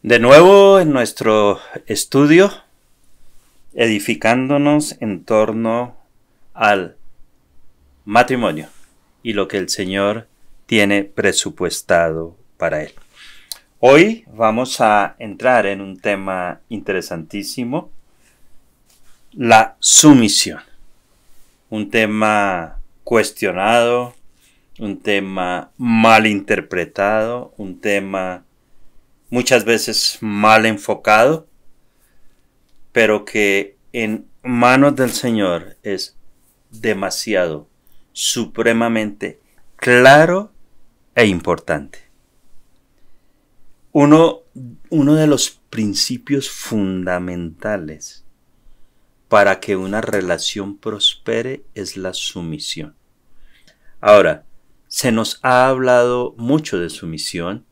De nuevo en nuestro estudio, edificándonos en torno al matrimonio y lo que el Señor tiene presupuestado para él. Hoy vamos a entrar en un tema interesantísimo, la sumisión. Un tema cuestionado, un tema mal interpretado, un tema muchas veces mal enfocado, pero que en manos del Señor es demasiado, supremamente claro e importante. Uno de los principios fundamentales para que una relación prospere es la sumisión. Ahora, se nos ha hablado mucho de sumisión,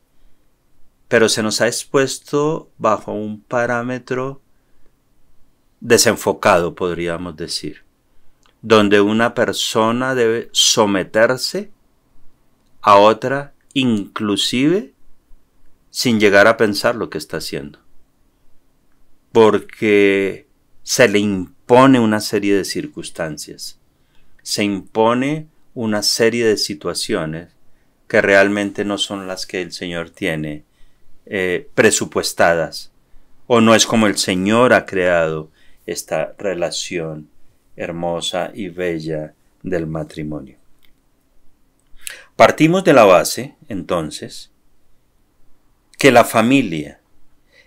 pero se nos ha expuesto bajo un parámetro desenfocado, podríamos decir, donde una persona debe someterse a otra, inclusive sin llegar a pensar lo que está haciendo, porque se le impone una serie de circunstancias, se impone una serie de situaciones que realmente no son las que el Señor tiene presupuestadas, o no es como el Señor ha creado esta relación hermosa y bella del matrimonio. Partimos de la base, entonces, que la familia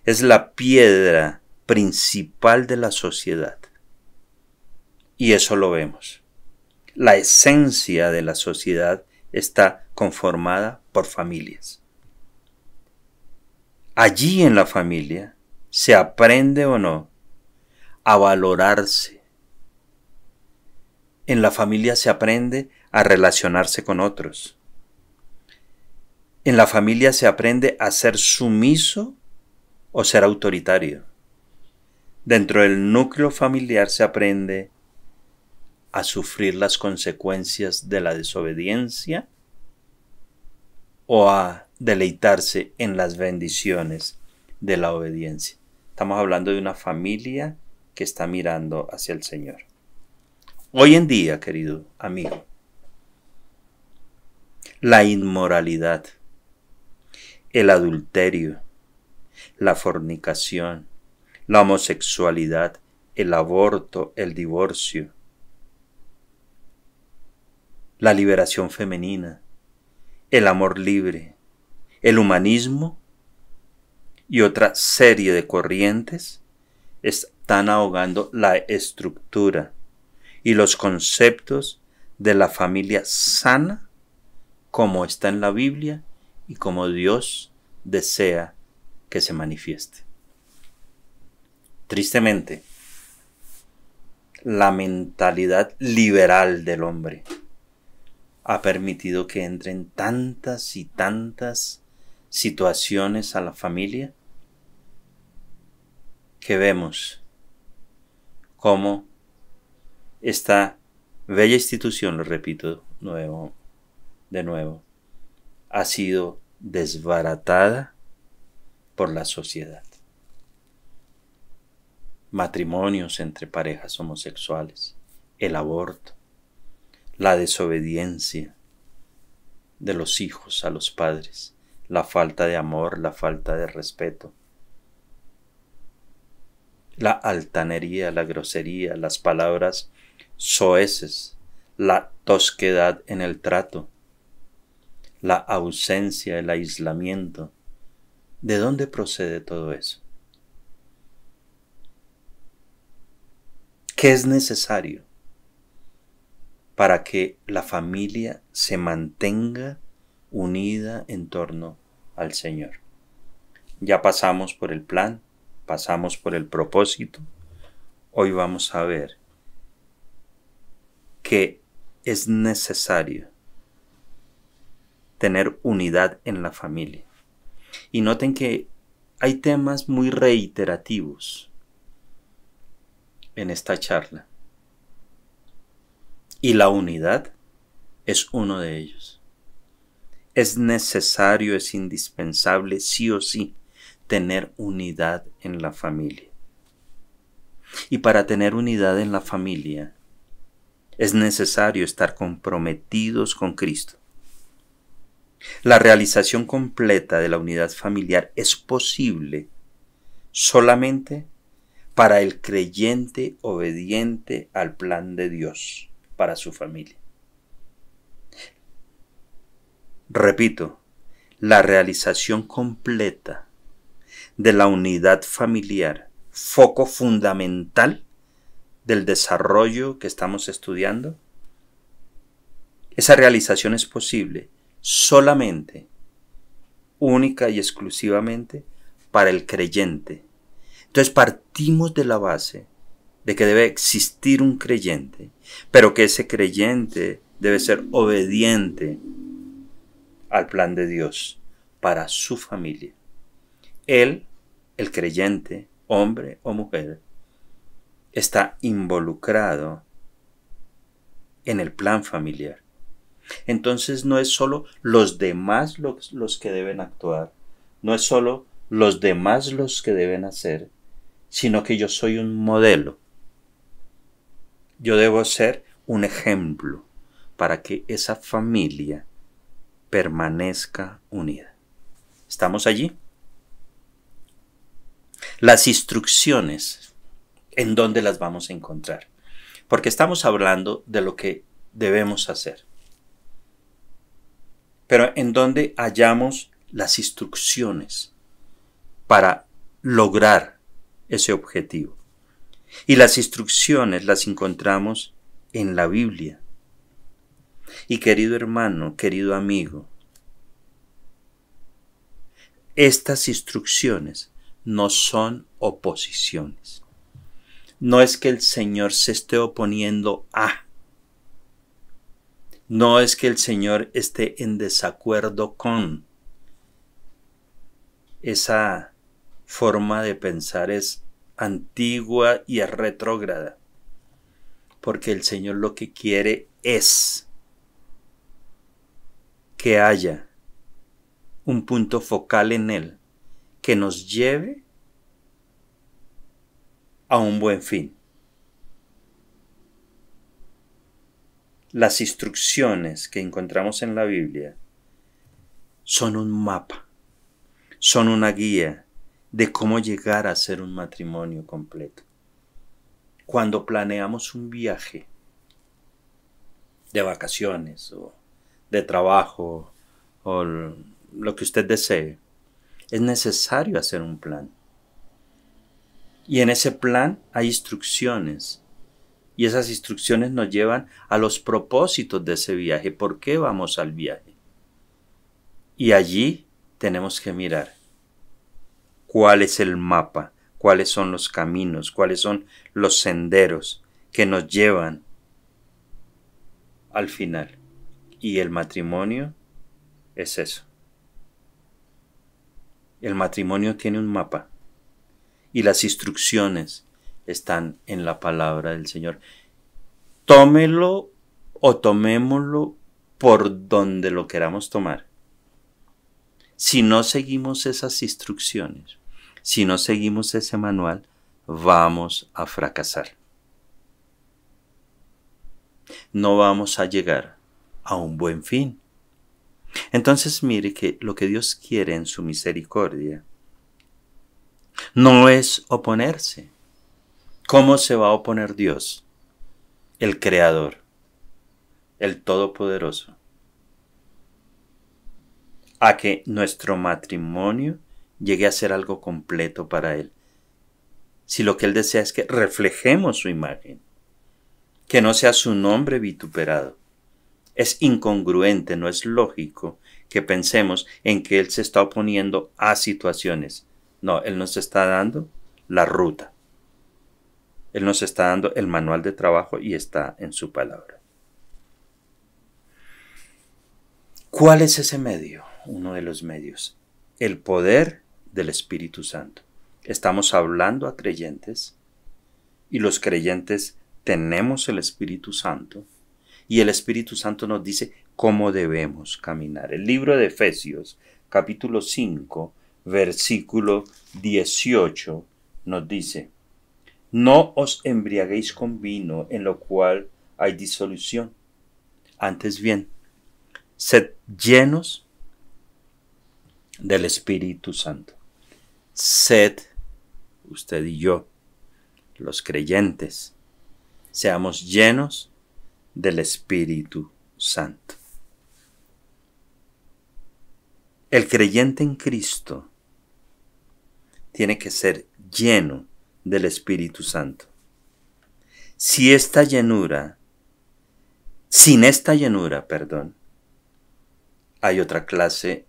es la piedra principal de la sociedad. Y eso lo vemos. La esencia de la sociedad está conformada por familias. Allí en la familia se aprende o no a valorarse. En la familia se aprende a relacionarse con otros. En la familia se aprende a ser sumiso o ser autoritario. Dentro del núcleo familiar se aprende a sufrir las consecuencias de la desobediencia o a deleitarse en las bendiciones de la obediencia. Estamos hablando de una familia que está mirando hacia el Señor. Hoy en día, querido amigo, la inmoralidad, el adulterio, la fornicación, la homosexualidad, el aborto, el divorcio, la liberación femenina, el amor libre, el humanismo y otra serie de corrientes están ahogando la estructura y los conceptos de la familia sana como está en la Biblia y como Dios desea que se manifieste. Tristemente, la mentalidad liberal del hombre ha permitido que entren tantas y tantas situaciones a la familia que vemos cómo esta bella institución, lo repito de nuevo, ha sido desbaratada por la sociedad. Matrimonios entre parejas homosexuales, el aborto, la desobediencia de los hijos a los padres, la falta de amor, la falta de respeto, la altanería, la grosería, las palabras soeces, la tosquedad en el trato, la ausencia, el aislamiento. ¿De dónde procede todo eso? ¿Qué es necesario para que la familia se mantenga unida en torno al Señor? Ya pasamos por el plan, pasamos por el propósito. Hoy vamos a ver que es necesario tener unidad en la familia. Y noten que hay temas muy reiterativos en esta charla. Y la unidad es uno de ellos. Es necesario, es indispensable, sí o sí, tener unidad en la familia. Y para tener unidad en la familia es necesario estar comprometidos con Cristo. La realización completa de la unidad familiar es posible solamente para el creyente obediente al plan de Dios para su familia. Repito, la realización completa de la unidad familiar, foco fundamental del desarrollo que estamos estudiando, esa realización es posible solamente, única y exclusivamente para el creyente. Entonces partimos de la base de que debe existir un creyente, pero que ese creyente debe ser obediente al plan de Dios para su familia. Él, el creyente, hombre o mujer, está involucrado en el plan familiar. Entonces no es solo los demás los que deben actuar, no es solo los demás los que deben hacer, sino que yo soy un modelo. Yo debo ser un ejemplo para que esa familia permanezca unida. ¿Estamos allí? Las instrucciones, ¿en dónde las vamos a encontrar? Porque estamos hablando de lo que debemos hacer. Pero ¿en dónde hallamos las instrucciones para lograr ese objetivo? Y las instrucciones las encontramos en la Biblia. Y querido hermano, querido amigo, estas instrucciones no son oposiciones. No es que el Señor se esté oponiendo a. No es que el Señor esté en desacuerdo con. Esa forma de pensar es antigua y es retrógrada. Porque el Señor lo que quiere es que haya un punto focal en Él que nos lleve a un buen fin. Las instrucciones que encontramos en la Biblia son un mapa, son una guía de cómo llegar a ser un matrimonio completo. Cuando planeamos un viaje de vacaciones o de trabajo o lo que usted desee, es necesario hacer un plan. Y en ese plan hay instrucciones. Y esas instrucciones nos llevan a los propósitos de ese viaje. ¿Por qué vamos al viaje? Y allí tenemos que mirar cuál es el mapa, cuáles son los caminos, cuáles son los senderos que nos llevan al final. Y el matrimonio es eso. El matrimonio tiene un mapa y las instrucciones están en la palabra del Señor. Tómelo o tomémoslo por donde lo queramos tomar. Si no seguimos esas instrucciones, si no seguimos ese manual, vamos a fracasar. No vamos a llegar a un buen fin. Entonces mire que lo que Dios quiere en su misericordia no es oponerse. ¿Cómo se va a oponer Dios? El Creador, el Todopoderoso, a que nuestro matrimonio llegue a ser algo completo para Él. Si lo que Él desea es que reflejemos su imagen, que no sea su nombre vituperado. Es incongruente, no es lógico que pensemos en que Él se está oponiendo a situaciones. No, Él nos está dando la ruta. Él nos está dando el manual de trabajo y está en su palabra. ¿Cuál es ese medio? Uno de los medios. El poder del Espíritu Santo. Estamos hablando a creyentes y los creyentes tenemos el Espíritu Santo y el Espíritu Santo nos dice cómo debemos caminar. El libro de Efesios, capítulo 5, versículo 18, nos dice: no os embriaguéis con vino, en lo cual hay disolución. Antes bien, sed llenos del Espíritu Santo. Sed, usted y yo, los creyentes, seamos llenos del Espíritu Santo. El creyente en Cristo tiene que ser lleno del Espíritu Santo. Sin esta llenura, hay otra clase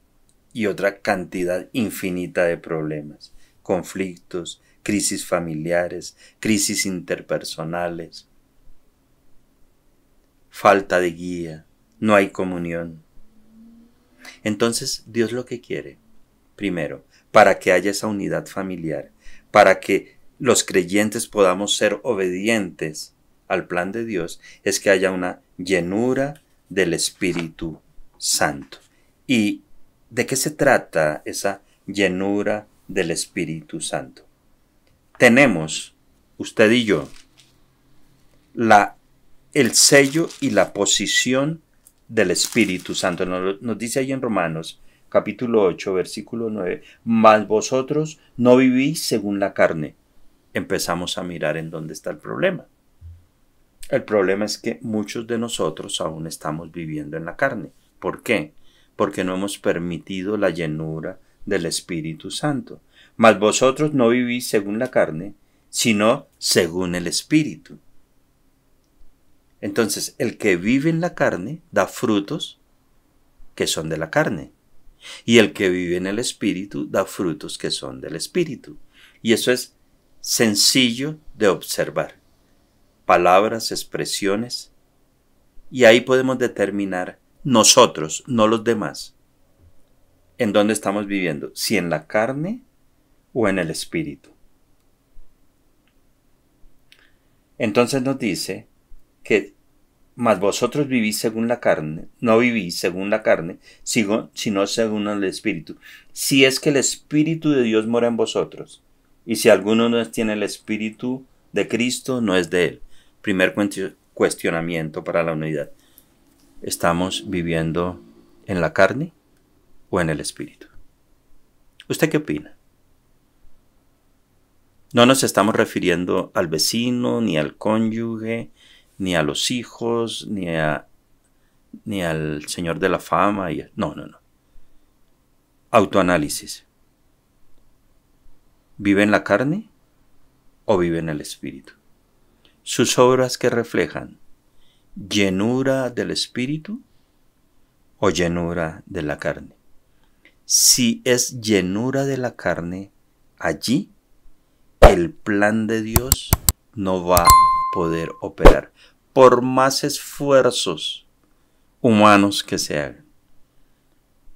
y otra cantidad infinita de problemas, conflictos, crisis familiares, crisis interpersonales, falta de guía, no hay comunión. Entonces, Dios lo que quiere, primero, para que haya esa unidad familiar, para que los creyentes podamos ser obedientes al plan de Dios, es que haya una llenura del Espíritu Santo. ¿Y de qué se trata esa llenura del Espíritu Santo? Tenemos, usted y yo, el sello y la posición del Espíritu Santo. Nos dice ahí en Romanos, capítulo 8, versículo 9, mas vosotros no vivís según la carne. Empezamos a mirar en dónde está el problema. El problema es que muchos de nosotros aún estamos viviendo en la carne. ¿Por qué? Porque no hemos permitido la llenura del Espíritu Santo. Mas vosotros no vivís según la carne, sino según el Espíritu. Entonces, el que vive en la carne da frutos que son de la carne. Y el que vive en el Espíritu da frutos que son del Espíritu. Y eso es sencillo de observar. Palabras, expresiones. Y ahí podemos determinar nosotros, no los demás, en dónde estamos viviendo, si en la carne o en el Espíritu. Entonces nos dice que mas vosotros vivís según la carne, no vivís según la carne, sino según el Espíritu. Si es que el Espíritu de Dios mora en vosotros, y si alguno no tiene el Espíritu de Cristo, no es de él. Primer cuestionamiento para la unidad. ¿Estamos viviendo en la carne o en el Espíritu? ¿Usted qué opina? No nos estamos refiriendo al vecino, ni al cónyuge, ni a los hijos, ni al señor de la fama. No. Autoanálisis. ¿Vive en la carne o vive en el Espíritu? Sus obras que reflejan llenura del Espíritu o llenura de la carne. Si es llenura de la carne, allí el plan de Dios no va a poder operar, por más esfuerzos humanos que se hagan.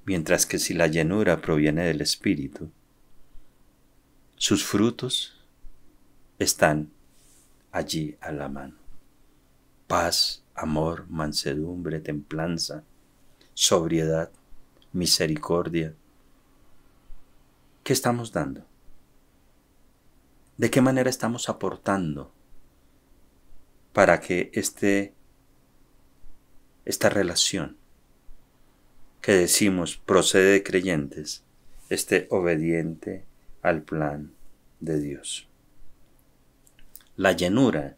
Mientras que si la llenura proviene del Espíritu, sus frutos están allí a la mano. Paz, amor, mansedumbre, templanza, sobriedad, misericordia. ¿Qué estamos dando? ¿De qué manera estamos aportando para que esta relación que decimos procede de creyentes esté obediente al plan de Dios? La llenura.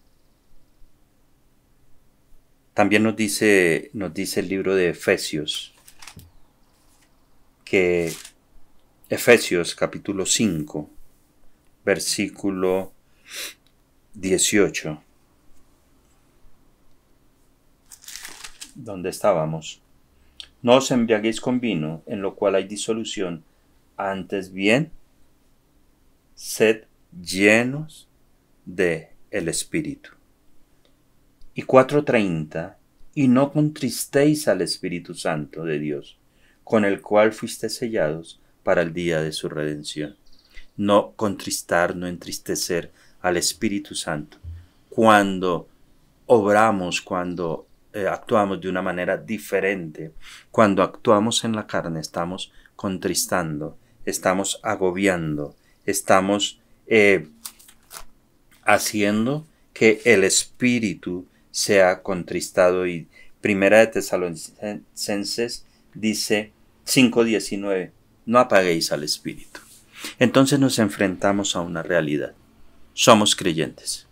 También nos dice el libro de Efesios, que Efesios capítulo 5, versículo 18, donde estábamos: no os embriaguéis con vino, en lo cual hay disolución, antes bien, sed llenos de el Espíritu. Y 4:30, y no contristéis al Espíritu Santo de Dios, con el cual fuisteis sellados para el día de su redención. No contristar, no entristecer al Espíritu Santo. Cuando obramos, cuando actuamos de una manera diferente, cuando actuamos en la carne, estamos contristando estamos agobiando, estamos haciendo que el espíritu sea contristado. Y Primera de Tesalonicenses dice 5:19, no apaguéis al espíritu. Entonces nos enfrentamos a una realidad. Somos creyentes.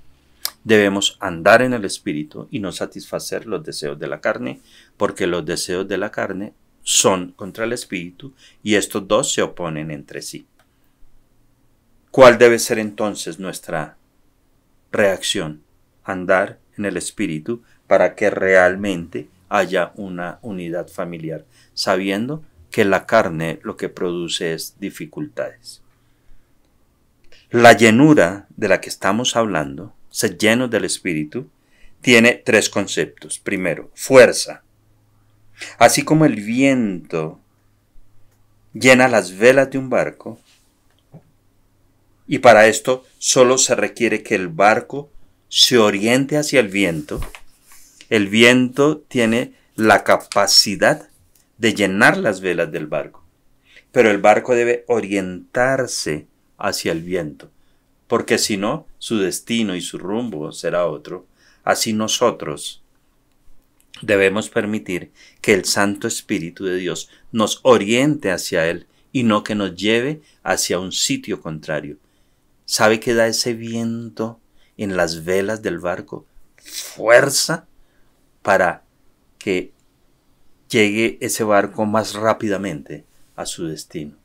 Debemos andar en el espíritu y no satisfacer los deseos de la carne, porque los deseos de la carne son contra el espíritu y estos dos se oponen entre sí. ¿Cuál debe ser entonces nuestra reacción? Andar en el espíritu para que realmente haya una unidad familiar, sabiendo que la carne lo que produce es dificultades. La llenura de la que estamos hablando, ser llenos del espíritu, tiene tres conceptos. Primero, fuerza. Así como el viento llena las velas de un barco, y para esto solo se requiere que el barco se oriente hacia el viento tiene la capacidad de llenar las velas del barco, pero el barco debe orientarse hacia el viento, porque si no, su destino y su rumbo será otro. Así nosotros debemos permitir que el Santo Espíritu de Dios nos oriente hacia Él y no que nos lleve hacia un sitio contrario. ¿Sabe qué da ese viento en las velas del barco? Fuerza para que llegue ese barco más rápidamente a su destino.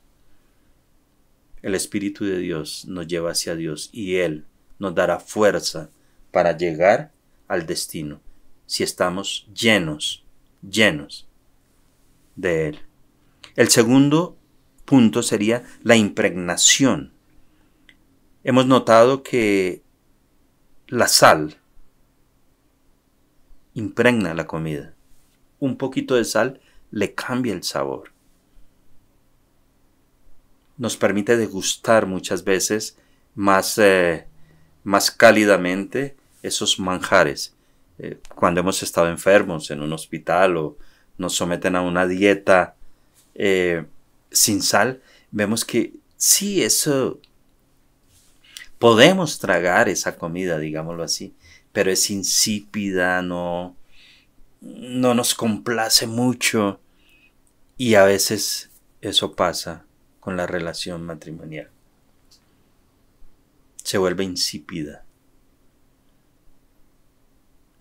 El Espíritu de Dios nos lleva hacia Dios y Él nos dará fuerza para llegar al destino si estamos llenos de Él. El segundo punto sería la impregnación. Hemos notado que la sal impregna la comida. Un poquito de sal le cambia el sabor. Nos permite degustar muchas veces más cálidamente esos manjares. Cuando hemos estado enfermos en un hospital o nos someten a una dieta sin sal, vemos que sí, eso podemos tragar esa comida, digámoslo así, pero es insípida, no nos complace mucho, y a veces eso pasa con la relación matrimonial. Se vuelve insípida.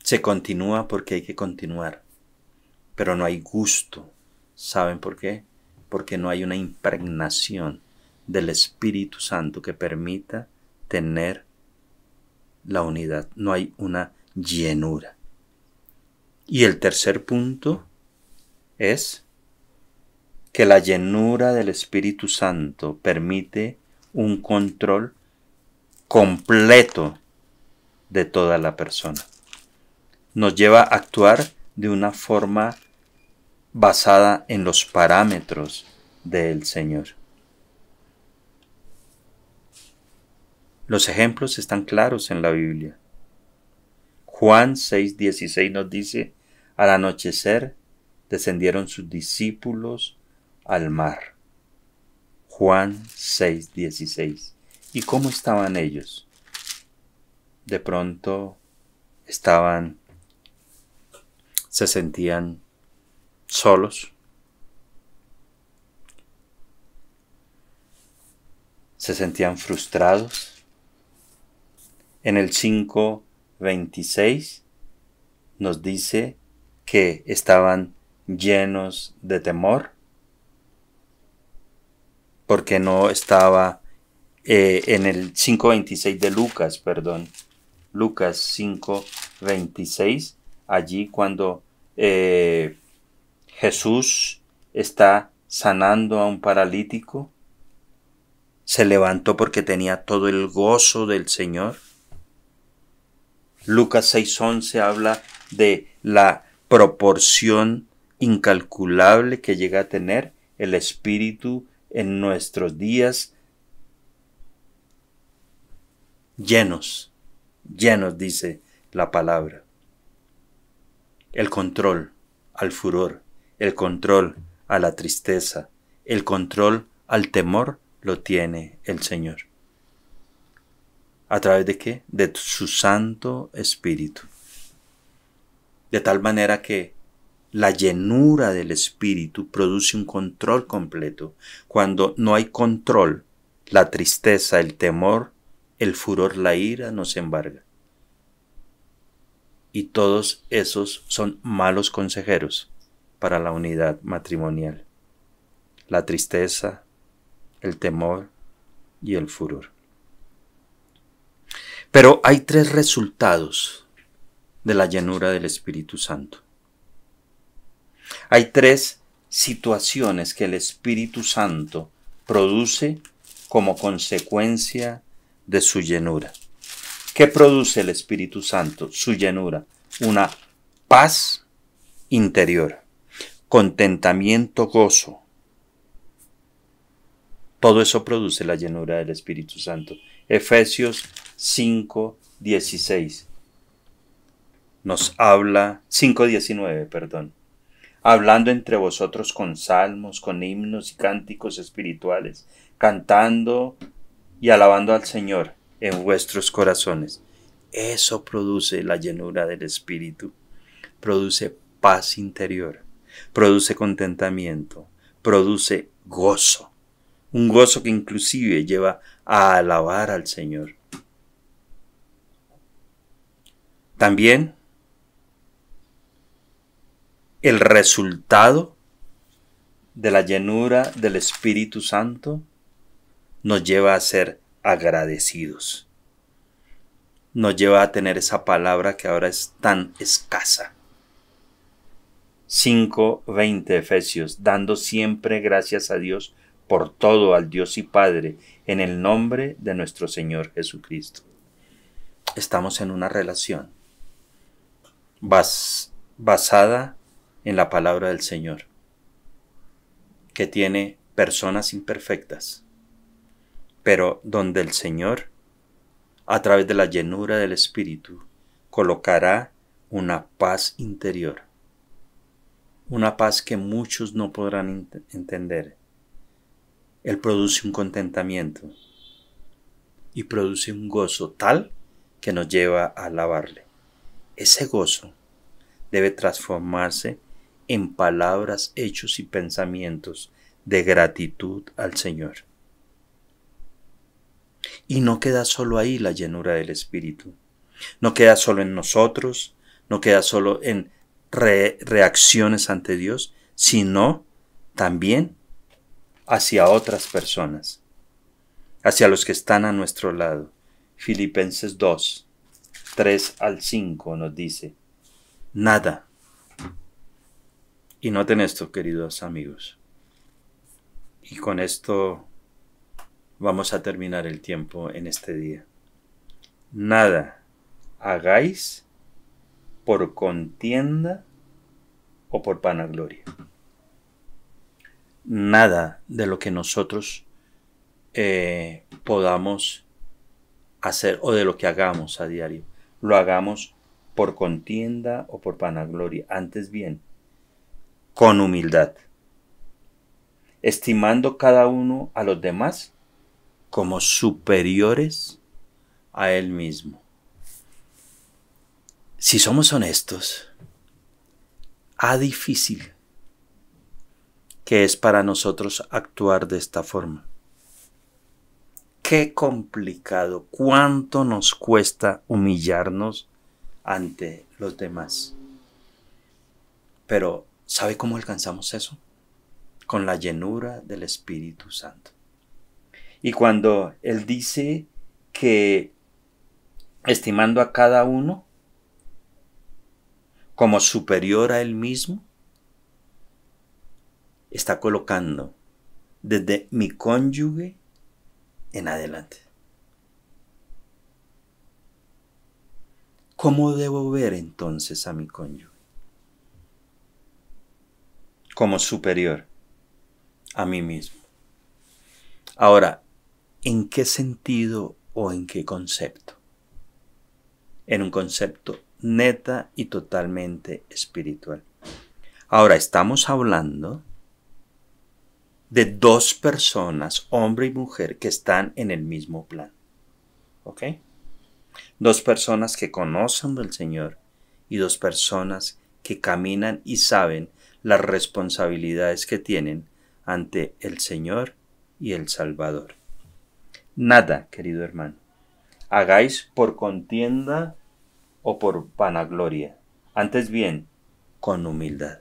Se continúa porque hay que continuar, pero no hay gusto. ¿Saben por qué? Porque no hay una impregnación del Espíritu Santo que permita tener la unidad. No hay una llenura. Y el tercer punto es que la llenura del Espíritu Santo permite un control completo de toda la persona. Nos lleva a actuar de una forma basada en los parámetros del Señor. Los ejemplos están claros en la Biblia. Juan 6:16 nos dice: al anochecer descendieron sus discípulos al mar. Juan 6:16. ¿Y cómo estaban ellos? De pronto se sentían solos, se sentían frustrados. En el 5:26 nos dice que estaban llenos de temor, porque no estaba en el 5:26 de Lucas, Lucas 5:26, allí cuando Jesús está sanando a un paralítico, se levantó porque tenía todo el gozo del Señor. Lucas 6:11 habla de la proporción incalculable que llega a tener el Espíritu en nuestros días, llenos, dice la palabra. El control al furor, el control a la tristeza, el control al temor lo tiene el Señor. ¿A través de qué? De su Santo Espíritu. De tal manera que la llenura del Espíritu produce un control completo. Cuando no hay control, la tristeza, el temor, el furor, la ira nos embarga. Y todos esos son malos consejeros para la unidad matrimonial. La tristeza, el temor y el furor. Pero hay 3 resultados de la llenura del Espíritu Santo. Hay 3 situaciones que el Espíritu Santo produce como consecuencia de su llenura. ¿Qué produce el Espíritu Santo? Su llenura. Una paz interior, contentamiento, gozo. Todo eso produce la llenura del Espíritu Santo. Efesios 5:16 nos habla, 5:19, perdón. Hablando entre vosotros con salmos, con himnos y cánticos espirituales, cantando y alabando al Señor en vuestros corazones. Eso produce la llenura del Espíritu. Produce paz interior, produce contentamiento, produce gozo. Un gozo que inclusive lleva a alabar al Señor. También el resultado de la llenura del Espíritu Santo nos lleva a ser agradecidos. Nos lleva a tener esa palabra que ahora es tan escasa. 5:20 Efesios, dando siempre gracias a Dios por todo, al Dios y Padre, en el nombre de nuestro Señor Jesucristo. Estamos en una relación basada en la palabra del Señor, que tiene personas imperfectas, pero donde el Señor, a través de la llenura del Espíritu, colocará una paz interior, una paz que muchos no podrán entender. Él produce un contentamiento y produce un gozo tal que nos lleva a alabarle. Ese gozo debe transformarse en palabras, hechos y pensamientos de gratitud al Señor. Y no queda solo ahí la llenura del Espíritu. No queda solo en nosotros, no queda solo en reacciones ante Dios, sino también hacia otras personas, hacia los que están a nuestro lado. Filipenses 2, 3 al 5 nos dice, nada. Y noten esto, queridos amigos. Y con esto vamos a terminar el tiempo en este día. Nada hagáis por contienda o por vanagloria. Nada de lo que nosotros podamos hacer o de lo que hagamos a diario, lo hagamos por contienda o por vanagloria. Antes bien, con humildad, estimando cada uno a los demás como superiores a él mismo. Si somos honestos, difícil que es para nosotros actuar de esta forma. Qué complicado, cuánto nos cuesta humillarnos ante los demás. Pero, ¿sabe cómo alcanzamos eso? Con la llenura del Espíritu Santo. Y cuando Él dice que estimando a cada uno como superior a Él mismo, está colocando desde mi cónyuge en adelante. ¿Cómo debo ver entonces a mi cónyuge? Como superior a mí mismo. Ahora, ¿en qué sentido o en qué concepto? En un concepto neta y totalmente espiritual. Ahora, estamos hablando de dos personas, hombre y mujer, que están en el mismo plan. ¿Ok? Dos personas que conocen del Señor y dos personas que caminan y saben las responsabilidades que tienen ante el Señor y el Salvador. Nada, querido hermano, hagáis por contienda o por vanagloria, antes bien, con humildad.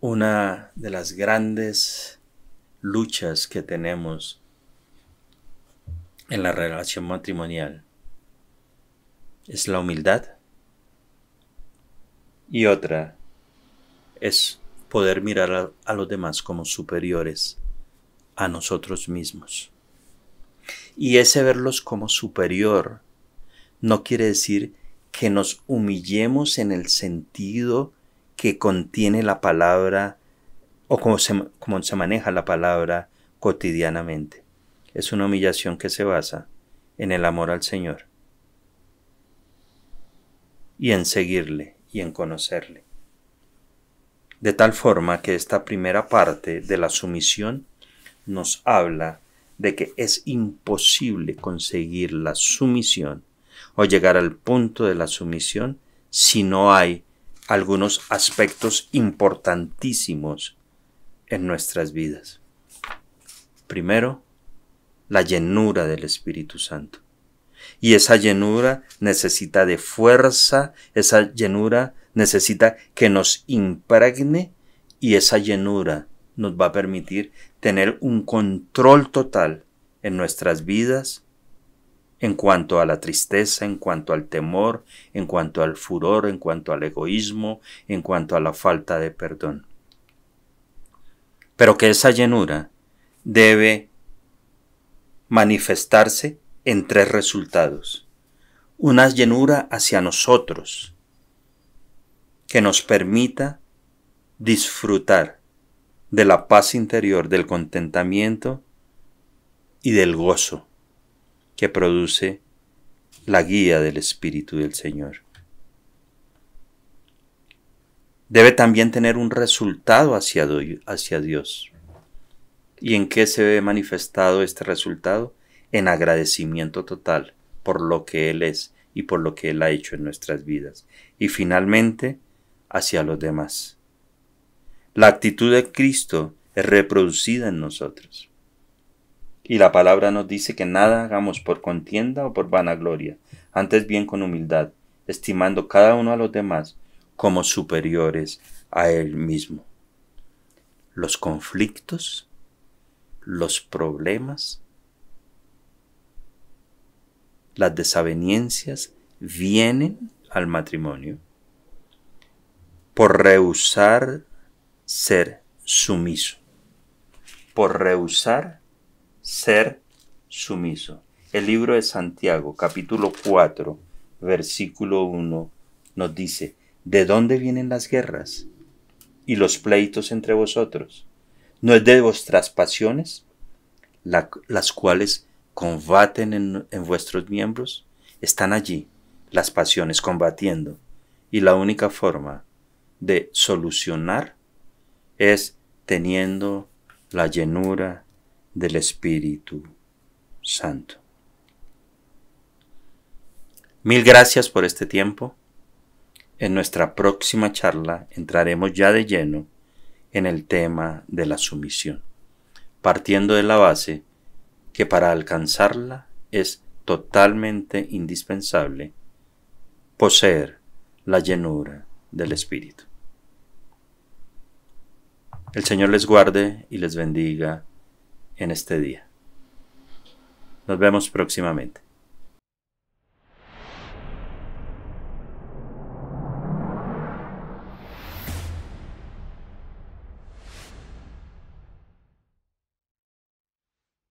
Una de las grandes luchas que tenemos en la relación matrimonial es la humildad, y otra es poder mirar a los demás como superiores a nosotros mismos. Y ese verlos como superior no quiere decir que nos humillemos en el sentido que contiene la palabra o como se maneja la palabra cotidianamente. Es una humillación que se basa en el amor al Señor y en seguirle y en conocerle. De tal forma que esta primera parte de la sumisión nos habla de que es imposible conseguir la sumisión o llegar al punto de la sumisión si no hay algunos aspectos importantísimos en nuestras vidas. Primero, la llenura del Espíritu Santo. Y esa llenura necesita de fuerza, esa llenura necesita que nos impregne, y esa llenura nos va a permitir tener un control total en nuestras vidas en cuanto a la tristeza, en cuanto al temor, en cuanto al furor, en cuanto al egoísmo, en cuanto a la falta de perdón. Pero que esa llenura debe manifestarse en tres resultados. Una llenura hacia nosotros, que nos permita disfrutar de la paz interior, del contentamiento y del gozo que produce la guía del Espíritu del Señor. Debe también tener un resultado hacia Dios. ¿Y en qué se ve manifestado este resultado? En agradecimiento total por lo que Él es y por lo que Él ha hecho en nuestras vidas. Y finalmente, hacia los demás. La actitud de Cristo es reproducida en nosotros. Y la palabra nos dice que nada hagamos por contienda o por vanagloria, antes bien con humildad, estimando cada uno a los demás como superiores a Él mismo. Los conflictos, los problemas, las desavenencias vienen al matrimonio por rehusar ser sumiso, por rehusar ser sumiso. El libro de Santiago, capítulo 4, versículo 1, nos dice: ¿de dónde vienen las guerras y los pleitos entre vosotros? ¿No es de vuestras pasiones, las cuales combaten en vuestros miembros? Están allí las pasiones combatiendo, y la única forma de solucionar es teniendo la llenura del Espíritu Santo. Mil gracias por este tiempo. En nuestra próxima charla entraremos ya de lleno en el tema de la sumisión, partiendo de la base que para alcanzarla es totalmente indispensable poseer la llenura del Espíritu. El Señor les guarde y les bendiga en este día. Nos vemos próximamente.